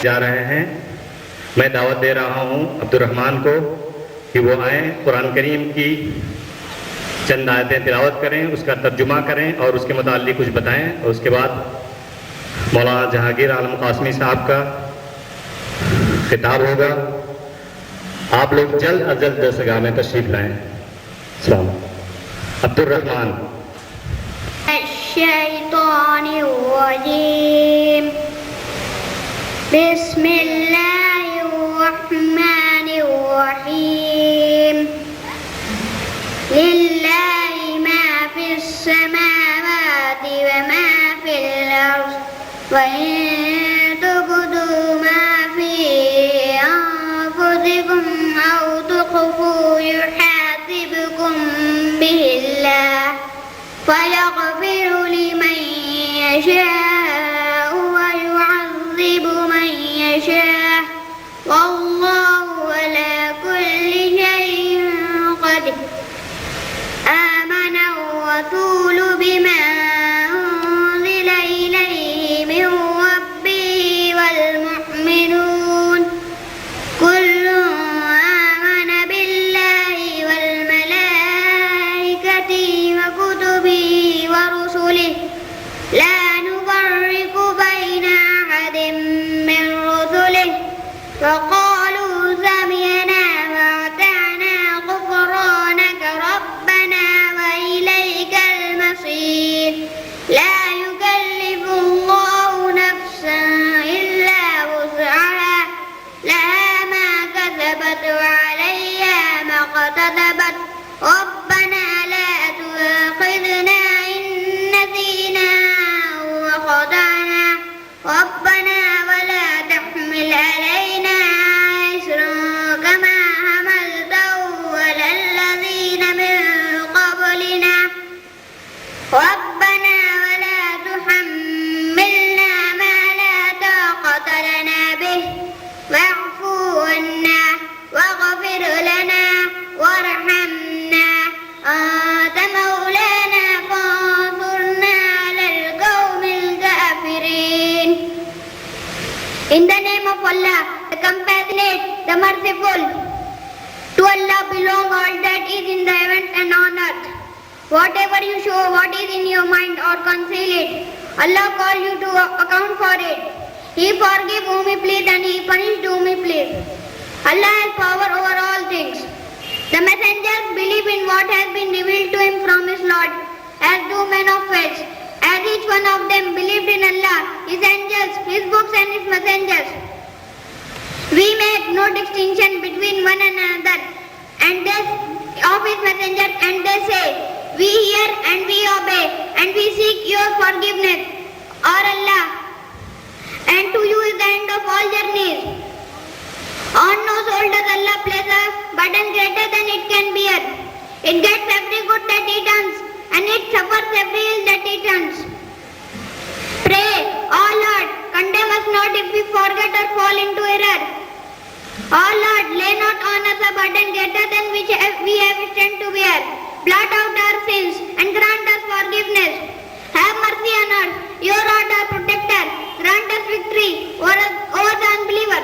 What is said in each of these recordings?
جا رہے ہیں. میں دعوت دے رہا ہوں عبدالرحمن کو کہ وہ آئیں، قرآن کریم کی چند آیتیں تلاوت کریں، اس کا ترجمہ کریں اور اس کے متعلق کچھ بتائیں، اور اس کے بعد مولانا جہانگیر عالم قاسمی صاحب کا خطاب ہوگا. آپ لوگ جلد از جلد درسگاہ میں تشریف لائیں. السلام. عبدالرحمن. الشیطان الرجیم. بسم اللہ الرحمن الرحیم. للہ ما فی السماوات وما فی الارض وَإِن تُبْدُوا مَا فِي أَنفُسِكُمْ أَوْ تُخْفُوهُ يُحَاسِبْكُم بِهِ اللَّهُ فَيَغْفِرُ لِمَن يَشَاءُ وَيُعَذِّبُ مَن يَشَاءُ وَاللَّهُ عَلَى كُلِّ شَيْءٍ قَدِيرٌ. آمَنَ الرَّسُولُ بِمَا أُنزِلَ إِلَيْهِ مِن رَّبِّهِ وَالْمُؤْمِنُونَ كُلٌّ آمَنَ بِاللَّهِ وَالْمَلَائِكَةِ وَكُتُبِهِ وَرُسُلِهِ لَا نُفَرِّقُ بَيْنَ أَحَدٍ مِّن رُّسُلِهِ وَقَالُوا سَمِعْنَا وَأَطَعْنَا غُفْرَانَكَ رَبَّنَا وَإِلَيْكَ الْمَصِيرُ. لَا يُكَلِّفُ اللَّهُ نَفْسًا إِلَّا وُسْعَهَا لَهَا مَا كَسَبَتْ وَعَلَيْهَا مَا اكْتَسَبَتْ رَبَّنَا لَا تُؤَاخِذْنَا إِن نَّسِينَا أَوْ أَخْطَأْنَا رَبَّنَا وَلَا تَحْمِلْ عَلَيْنَا إِصْرًا كَمَا حَمَلْتَهُ عَلَى الَّذِينَ مِن قَبْلِنَا رَبَّنَا وَلَا تُحَمِّلْنَا مَا لَا طَاقَةَ لَنَا بِهِ وَاعْفُ عَنَّا وَاغْفِرْ لَنَا وَارْحَمْنَا أَنتَ مَوْلَانَا فَانصُرْنَا عَلَى الْقَوْمِ الْكَافِرِينَ. In the name of Allah, the compassionate, the merciful. To Allah belong all that is in the heavens and on earth. Whatever you show, what is in your mind or conceal it, Allah call you to account for it. He forgive whom He please and He punish whom He please. Allah has power over all things. The messengers believe in what has been revealed to him from his Lord, as do men of faith, as each one of them believed in Allah, His angels, His books and His messengers. We make no distinction between one another and this of His messengers, and they say, we hear and we obey, and we seek your forgiveness, or Allah, and to you is the end of all journeys. On no soul does Allah place a burden greater than it can bear. It gets every good that it earns, and it suffers every ill that it earns. Pray, O Lord, condemn us not if we forget or fall into error. O Lord, lay not on us a burden greater than which we have strength to bear. Blot out our sins and grant us forgiveness. Have mercy on us, your Lord, our protector. Grant us victory over the unbeliever.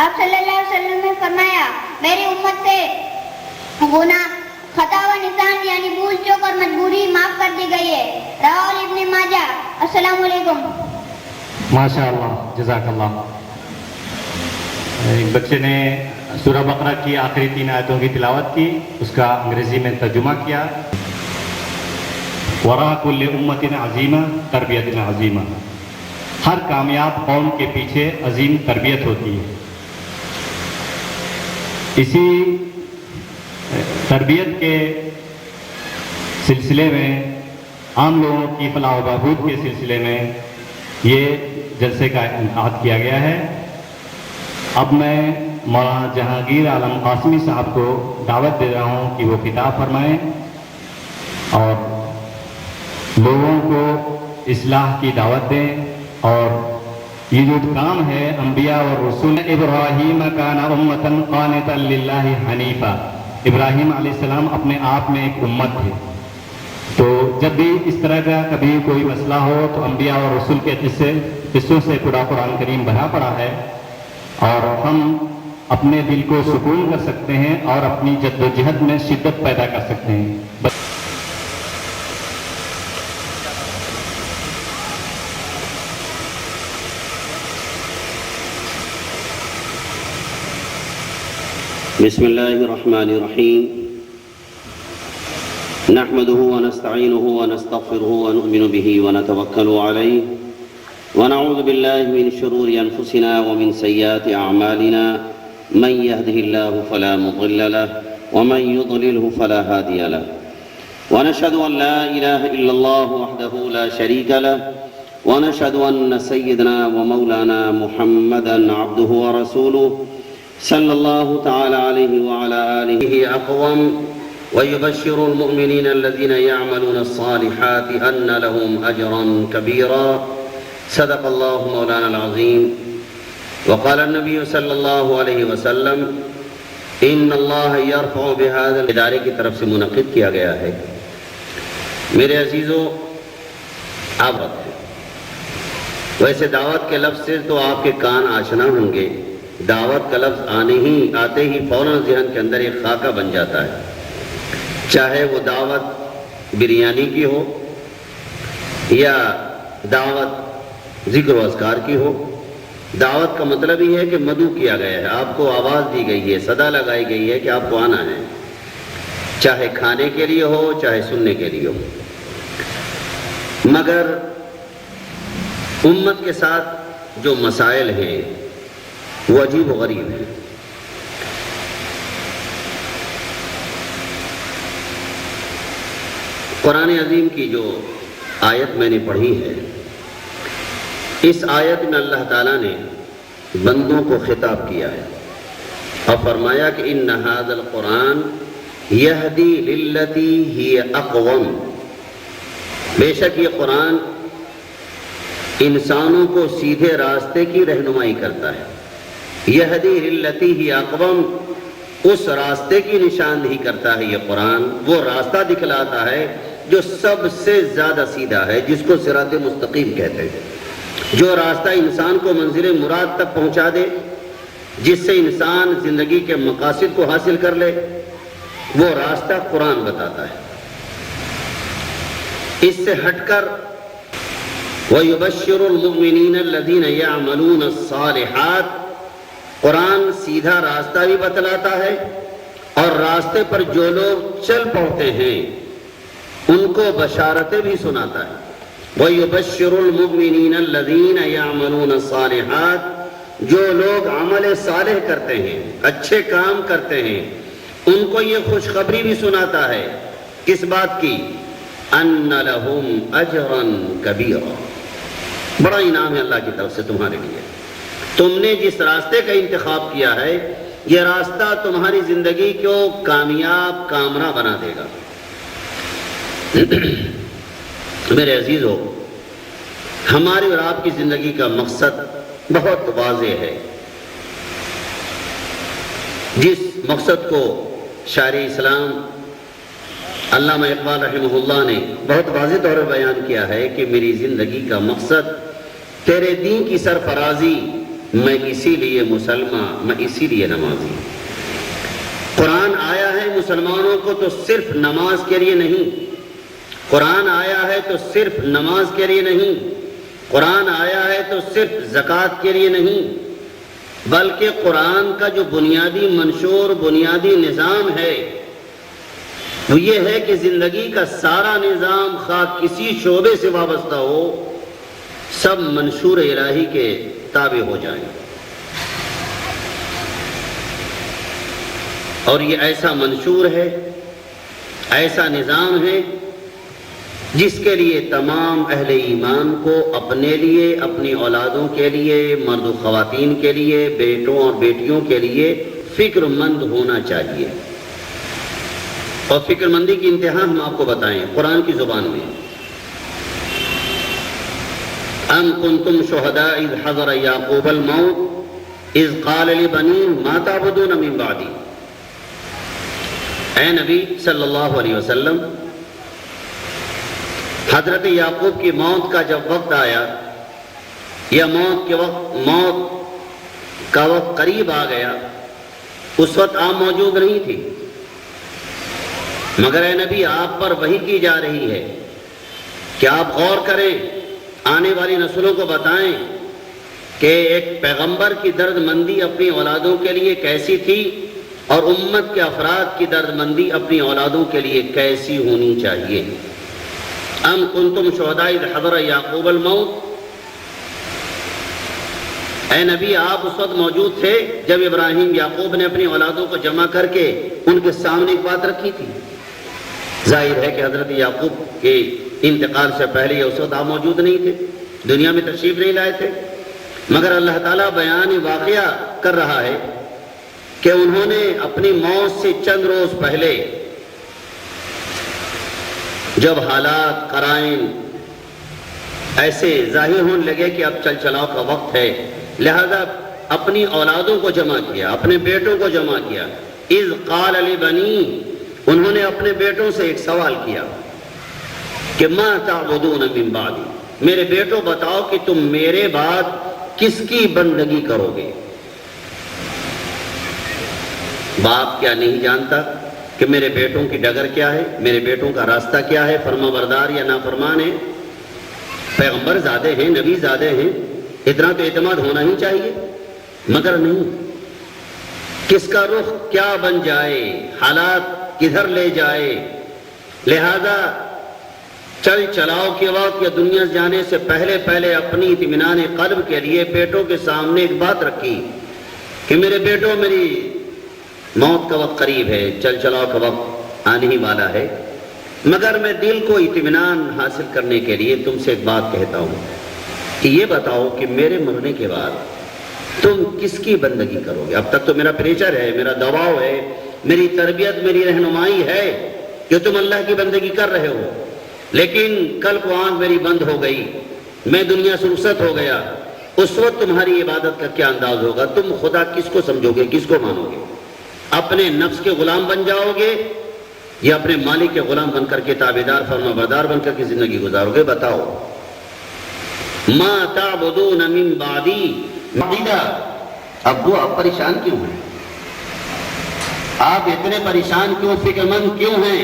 آپ صلی اللہ علیہ وسلم نے فرمایا میری امت سے گناہ خطا و نسیان یعنی بھول چوک اور مجبوری معاف کر دی گئی ہے. رواہ ابن ماجہ. السلام علیکم. ماشاء اللہ، جزاک اللہ. ایک بچے نے سورہ بقرہ کی آخری 3 آیتوں کی تلاوت کی، اس کا انگریزی میں ترجمہ کیا. وراء کل امت عظیمہ تربیت عظیمہ. ہر کامیاب قوم کے پیچھے عظیم تربیت ہوتی ہے. اسی تربیت کے سلسلے میں، عام لوگوں کی فلاح و بہبود کے سلسلے میں یہ جلسے کا انعقاد کیا گیا ہے. اب میں مولانا جہانگیر عالم قاسمی صاحب کو دعوت دے رہا ہوں کہ وہ خطاب فرمائیں اور لوگوں کو اصلاح کی دعوت دیں. اور یہ جو کام ہے انبیاء اور رسول، ابراہیم کان امۃ قانتا للہ حنیفا. ابراہیم علیہ السلام اپنے آپ میں ایک امت تھے. تو جب بھی اس طرح کا کبھی کوئی مسئلہ ہو تو انبیاء اور رسول کے قصوں سے پورا قرآن کریم بھرا پڑا ہے، اور ہم اپنے دل کو سکون کر سکتے ہیں اور اپنی جد و جہد میں شدت پیدا کر سکتے ہیں. بسم الله الرحمن الرحيم. نحمده ونستعينه ونستغفره ونؤمن به ونتوكل عليه ونعوذ بالله من شرور أنفسنا ومن سيئات أعمالنا. من يهده الله فلا مضل له ومن يضلله فلا هادي له. ونشهد أن لا إله إلا الله وحده لا شريك له ونشهد أن سيدنا ومولانا محمدا عبده ورسوله صلى الله تعالى عليه وعلى آله أقوم. ويبشر المؤمنين الذين يعملون الصالحات أن لهم أجرا كبيرا. صدق الله مولانا العظيم. وقال النبي صلى الله عليه وسلم إن الله يرفع بهذا الادارے کی طرف سے منعقد کیا گیا ہے. میرے عزیزو، آپ ویسے دعوت کے لفظ سے تو آپ کے کان آشنا ہوں گے. دعوت کا لفظ آتے ہی فوراً ذہن کے اندر ایک خاکہ بن جاتا ہے. چاہے وہ دعوت بریانی کی ہو یا دعوت ذکر و اذکار کی ہو. دعوت کا مطلب ہی ہے کہ مدعو کیا گیا ہے، آپ کو آواز دی گئی ہے، صدا لگائی گئی ہے کہ آپ کو آنا ہے، چاہے کھانے کے لیے ہو چاہے سننے کے لیے ہو. مگر امت کے ساتھ جو مسائل ہیں وہ عجیب و غریب ہے. قرآن عظیم کی جو آیت میں نے پڑھی ہے، اس آیت میں اللہ تعالیٰ نے بندوں کو خطاب کیا ہے اور فرمایا کہ ان ھذا القرآن یہدی للتی ہی اقوم. بے شک یہ قرآن انسانوں کو سیدھے راستے کی رہنمائی کرتا ہے. یہدی للتی ہی اقوم، اس راستے کی نشاندہی کرتا ہے. یہ قرآن وہ راستہ دکھلاتا ہے جو سب سے زیادہ سیدھا ہے، جس کو صراط مستقیم کہتے ہیں. جو راستہ انسان کو منزل مراد تک پہنچا دے، جس سے انسان زندگی کے مقاصد کو حاصل کر لے، وہ راستہ قرآن بتاتا ہے. اس سے ہٹ کر وَيُبَشِّرُ الْمُؤْمِنِينَ الَّذِينَ يَعْمَلُونَ الصَّالِحَاتِ، قرآن سیدھا راستہ بھی بتلاتا ہے اور راستے پر جو لوگ چل پڑتے ہیں ان کو بشارتیں بھی سناتا ہے. وَيُبَشِّرُ الْمُؤْمِنِينَ الَّذِينَ يَعْمَلُونَ الصَّالِحَاتِ، جو لوگ عمل صالح کرتے ہیں، اچھے کام کرتے ہیں، ان کو یہ خوشخبری بھی سناتا ہے. کس بات کی؟ أَنَّ لَهُمْ أَجْرًا كَبِيرًا، بڑا انعام ہے اللہ کی طرف سے تمہارے لیے. تم نے جس راستے کا انتخاب کیا ہے، یہ راستہ تمہاری زندگی کو کامیاب کامرہ بنا دے گا. میرے عزیزو، ہماری اور آپ کی زندگی کا مقصد بہت واضح ہے. جس مقصد کو شاعر اسلام علامہ اقبال رحمہ اللہ نے بہت واضح طور پر بیان کیا ہے کہ میری زندگی کا مقصد تیرے دین کی سرفرازی میں اسی لیے مسلمان، میں اسی لیے نمازی۔ قرآن آیا ہے مسلمانوں کو تو صرف نماز کے لیے نہیں، قرآن آیا ہے تو صرف نماز کے لیے نہیں، قرآن آیا ہے تو صرف زکوٰۃ کے لیے نہیں، بلکہ قرآن کا جو بنیادی منشور، بنیادی نظام ہے وہ یہ ہے کہ زندگی کا سارا نظام خواہ کسی شعبے سے وابستہ ہو، سب منشور الہی کے تابع ہو جائیں۔ اور یہ ایسا منشور ہے، ایسا نظام ہے جس کے لیے تمام اہل ایمان کو اپنے لیے، اپنی اولادوں کے لیے، مرد و خواتین کے لیے، بیٹوں اور بیٹیوں کے لیے فکر مند ہونا چاہیے۔ اور فکر مندی کی انتہا ہم آپ کو بتائیں قرآن کی زبان میں، ام کنتم شہداء اذ حضر یعقوب الموت اذ قال لبنیہ ما تعبدون من بعدی۔ اے نبی صلی اللہ علیہ وسلم، حضرت یعقوب کی موت کا جب وقت آیا یا موت کا وقت قریب آ گیا، اس وقت آپ موجود نہیں تھی، مگر اے نبی آپ پر وحی کی جا رہی ہے کہ آپ غور کریں، آنے والی نسلوں کو بتائیں کہ ایک پیغمبر کی درد مندی اپنی اولادوں کے لیے کیسی تھی اور امت کے افراد کی درد مندی اپنی اولادوں کے لیے کیسی ہونی چاہیے۔ ام کنتم شہداء اذ حضر یعقوب الموت، اے نبی آپ اس وقت موجود تھے جب ابراہیم یعقوب نے اپنی اولادوں کو جمع کر کے ان کے سامنے ایک بات رکھی تھی۔ ظاہر ہے کہ حضرت یعقوب کے انتقال سے پہلے یا اس وقت آپ موجود نہیں تھے، دنیا میں تشریف نہیں لائے تھے، مگر اللہ تعالیٰ بیان واقعہ کر رہا ہے کہ انہوں نے اپنی موت سے چند روز پہلے جب حالات، قرائن ایسے ظاہر ہونے لگے کہ اب چل چلاؤ کا وقت ہے، لہذا اپنی اولادوں کو جمع کیا، اپنے بیٹوں کو جمع کیا۔ اذ قال لبنی، انہوں نے اپنے بیٹوں سے ایک سوال کیا کہ ما تعبدون من بعدی، میرے بیٹوں بتاؤ کہ تم میرے بعد کس کی بندگی کرو گے؟ باپ کیا نہیں جانتا کہ میرے بیٹوں کی ڈگر کیا ہے، میرے بیٹوں کا راستہ کیا ہے، فرما بردار یا نافرمان ہے؟ پیغمبر زادے ہیں، نبی زادے ہیں، اتنا تو اعتماد ہونا ہی چاہیے، مگر نہیں۔ کس کا رخ کیا بن جائے، حالات کدھر لے جائے، لہذا چل چلاؤ کے وقت یا دنیا جانے سے پہلے اپنی اطمینان قلب کے لیے بیٹوں کے سامنے ایک بات رکھی کہ میرے بیٹوں، میری موت کا وقت قریب ہے، چل چلاؤ کا وقت آنے ہی والا ہے، مگر میں دل کو اطمینان حاصل کرنے کے لیے تم سے ایک بات کہتا ہوں کہ یہ بتاؤ کہ میرے مرنے کے بعد تم کس کی بندگی کرو گے؟ اب تک تو میرا پریچر ہے، میرا دباؤ ہے، میری تربیت، میری رہنمائی ہے کہ تم اللہ کی بندگی کر رہے ہو، لیکن کل کو آنکھ میری بند ہو گئی، میں دنیا سے رخصت ہو گیا، اس وقت تمہاری عبادت کا کیا انداز ہوگا؟ تم خدا کس کو سمجھو گے، کس کو مانو گے؟ اپنے نفس کے غلام بن جاؤ گے یا اپنے مالک کے غلام بن کر کے تابعدار، فرما بردار بن کر کے زندگی گزارو گے؟ بتاؤ۔ ما تعبدون من بعدی، ابو آپ پریشان کیوں ہیں؟ آپ اتنے پریشان کیوں، فکر مند کیوں ہیں؟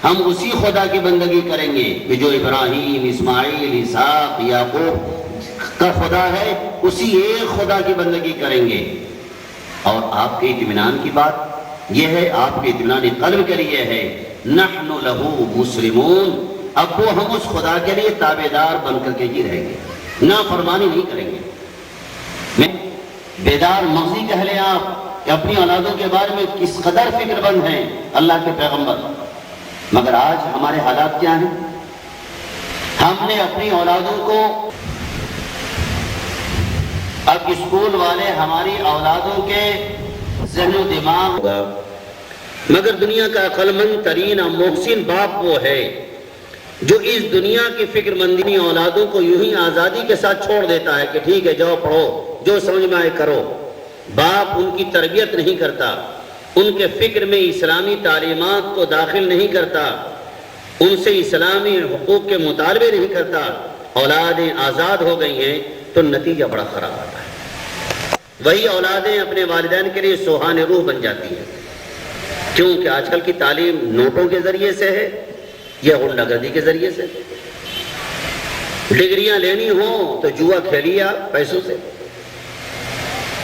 ہم اسی خدا کی بندگی کریں گے کہ جو ابراہیم، اسماعیل، اسحاق، یعقوب کا خدا ہے، اسی ایک خدا کی بندگی کریں گے۔ اور آپ کے اطمینان کی بات یہ ہے، آپ کے اطمینان قلب کے لیے ہے، نحن لہو مسلمون، اب وہ ہم اس خدا کے لیے تابعدار بن کر کے ہی رہیں گے، نافرمانی نہیں کریں گے۔ بیدار مغزی کہہ لیں آپ کہ اپنی اولادوں کے بارے میں کس قدر فکر مند ہیں اللہ کے پیغمبر، مگر آج ہمارے حالات کیا ہیں؟ ہم نے اپنی اولادوں کو، اب اسکول والے ہماری اولادوں کے ذہن و دماغ ہوگا، مگر دنیا کا عقل مند ترین اور محسن باپ وہ ہے جو اس دنیا کی فکر مندی اولادوں کو یوں ہی آزادی کے ساتھ چھوڑ دیتا ہے کہ ٹھیک ہے جاؤ پڑھو، جو سمجھ میں آئے کرو۔ باپ ان کی تربیت نہیں کرتا، ان کے فکر میں اسلامی تعلیمات کو داخل نہیں کرتا، ان سے اسلامی حقوق کے مطالبے نہیں کرتا، اولادیں آزاد ہو گئی ہیں تو نتیجہ بڑا خراب آتا ہے۔ وہی اولادیں اپنے والدین کے لیے سوہان روح بن جاتی ہیں. کیونکہ آج کل کی تعلیم نوٹوں کے ذریعے سے ہے یا غنڈہ گردی کے ذریعے سے. ڈگریاں لینی ہوں تو جوا کھیلیے آپ پیسوں سے.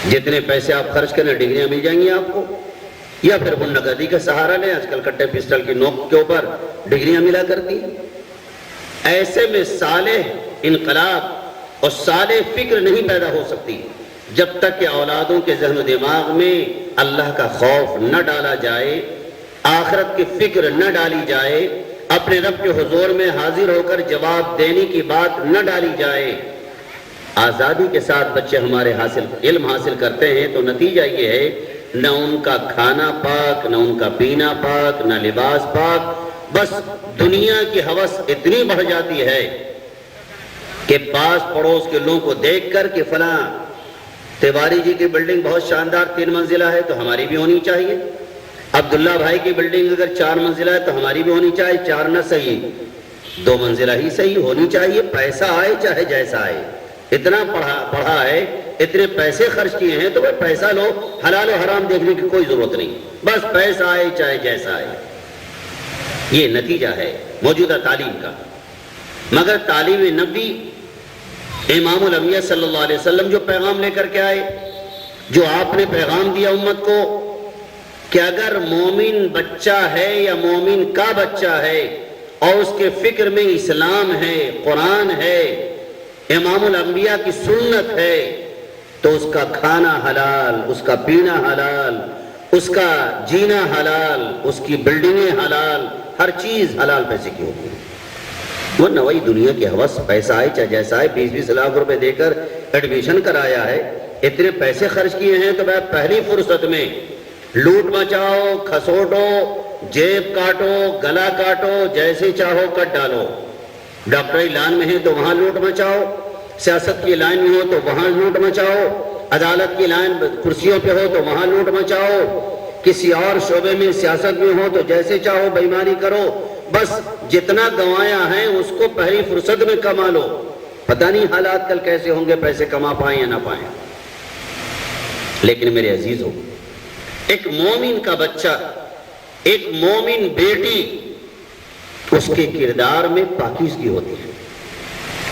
جتنے پیسے آپ خرچ کریں ڈگریاں مل جائیں گی آپ کو. یا پھر غنڈہ گردی کا سہارا لیں. آج کل کٹے پسٹل کی نوک کے اوپر ڈگریاں ملا کرتی ہیں. ایسے میں صالح انقلاب اور صالح فکر نہیں پیدا ہو سکتی جب تک کہ اولادوں کے ذہن و دماغ میں اللہ کا خوف نہ ڈالا جائے، آخرت کی فکر نہ ڈالی جائے، اپنے رب کے حضور میں حاضر ہو کر جواب دینے کی بات نہ ڈالی جائے. آزادی کے ساتھ بچے ہمارے علم حاصل کرتے ہیں تو نتیجہ یہ ہے نہ ان کا کھانا پاک، نہ ان کا پینا پاک، نہ لباس پاک. بس دنیا کی ہوس اتنی بڑھ جاتی ہے کہ پاس پڑوس کے لوگوں کو دیکھ کر کہ فلاں تیواری جی کی بلڈنگ بہت شاندار 3 منزلہ ہے تو ہماری بھی ہونی چاہیے. عبداللہ بھائی کی بلڈنگ اگر 4 منزلہ ہے تو ہماری بھی ہونی چاہیے. 4 نہ صحیح 2 منزلہ ہی صحیح ہونی چاہیے. پیسہ آئے چاہے جیسا آئے. اتنا پڑھا ہے، اتنے پیسے خرچ کیے ہیں تو وہ پیسہ لو. حلال و حرام دیکھنے کی کوئی ضرورت نہیں. بس پیسہ آئے چاہے جیسا آئے. یہ نتیجہ ہے موجودہ تعلیم کا. مگر تعلیم نبی امام الانبیاء صلی اللہ علیہ وسلم جو پیغام لے کر کے آئے، جو آپ نے پیغام دیا امت کو کہ اگر مومن بچہ ہے یا مومن کا بچہ ہے اور اس کے فکر میں اسلام ہے، قرآن ہے، امام الانبیاء کی سنت ہے، تو اس کا کھانا حلال، اس کا پینا حلال، اس کا جینا حلال، اس کی بلڈنگیں حلال، ہر چیز حلال پیسے کی ہوگی. ورنہ وہی دنیا کی ہوس، پیسہ آئے چاہے جیسا آئے. 20-20 لاکھ روپے دے کر ایڈمیشن کرایا ہے، اتنے پیسے خرچ کیے ہیں تو پہلی فرصت میں لوٹ مچاؤ، کھسوٹو، جیب کاٹو، گلا کاٹو، جیسے چاہو کٹ ڈالو. ڈاکٹری لائن میں ہے تو وہاں لوٹ مچاؤ، سیاست کی لائن میں ہو تو وہاں لوٹ مچاؤ، عدالت کی لائن کرسیوں پہ ہو تو وہاں لوٹ مچاؤ، کسی اور شعبے میں سیاست میں ہو تو جیسے چاہو بےایمانی کرو. بس جتنا گنوایا ہے اس کو پہلی فرصت میں کما لو. پتہ نہیں حالات کل کیسے ہوں گے، پیسے کما پائیں یا نہ پائیں. لیکن میرے عزیزوں، ایک مومن کا بچہ، ایک مومن بیٹی، اس کے کردار میں پاکیزگی ہوتی ہے.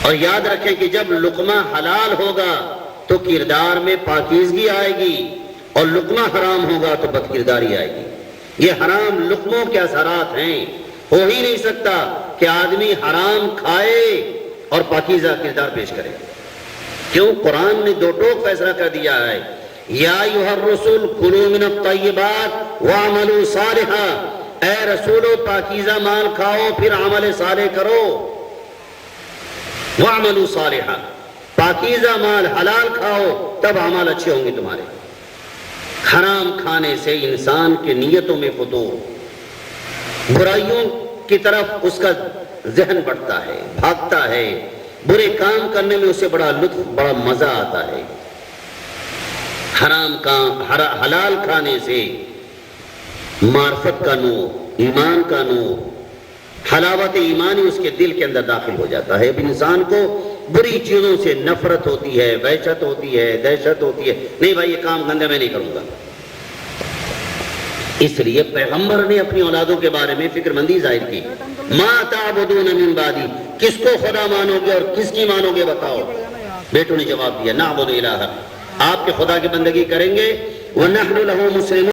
اور یاد رکھیں کہ جب لقمہ حلال ہوگا تو کردار میں پاکیزگی آئے گی، اور لقمہ حرام ہوگا تو بد کرداری آئے گی. یہ حرام لقموں کے اثرات ہیں. ہو ہی نہیں سکتا کہ آدمی حرام کھائے اور پاکیزہ کردار پیش کرے. کیوں؟ قرآن نے 2 ٹوک فیصلہ کر دیا ہے. یا ایھا الرسول کلوا من الطیبات واعملوا صالحا. اے رسولو پاکیزہ مال کھاؤ پھر عمل صالح کرو. واعملوا صالحا، پاکیزہ مال حلال کھاؤ تب اعمال اچھے ہوں گے تمہارے. حرام کھانے سے انسان کے نیتوں میں فتور، برائیوں کی طرف اس کا ذہن بڑھتا ہے، بھاگتا ہے. برے کام کرنے میں اسے بڑا لطف، بڑا مزہ آتا ہے. حرام کام، حلال کھانے سے معرفت کا نور، ایمان کا نور، حلاوت ایمانی اس کے دل کے اندر داخل ہو جاتا ہے. اب انسان کو بری چیزوں سے نفرت ہوتی ہے، وحشت ہوتی ہے، دہشت ہوتی ہے. نہیں بھائی یہ کام گندے میں نہیں کروں گا. اس لیے پیغمبر نے اپنی اولادوں کے بارے میں فکر مندی ظاہر کی. ما تعبدون من بعدی، کس کو خدا مانو گے اور کس کی مانو گے بتاؤ. بیٹوں نے جواب دیا نعبد الہ، آپ کے خدا کی بندگی کریں گے. وَنَحْنُ لَهُ مُسْلِمُونَ،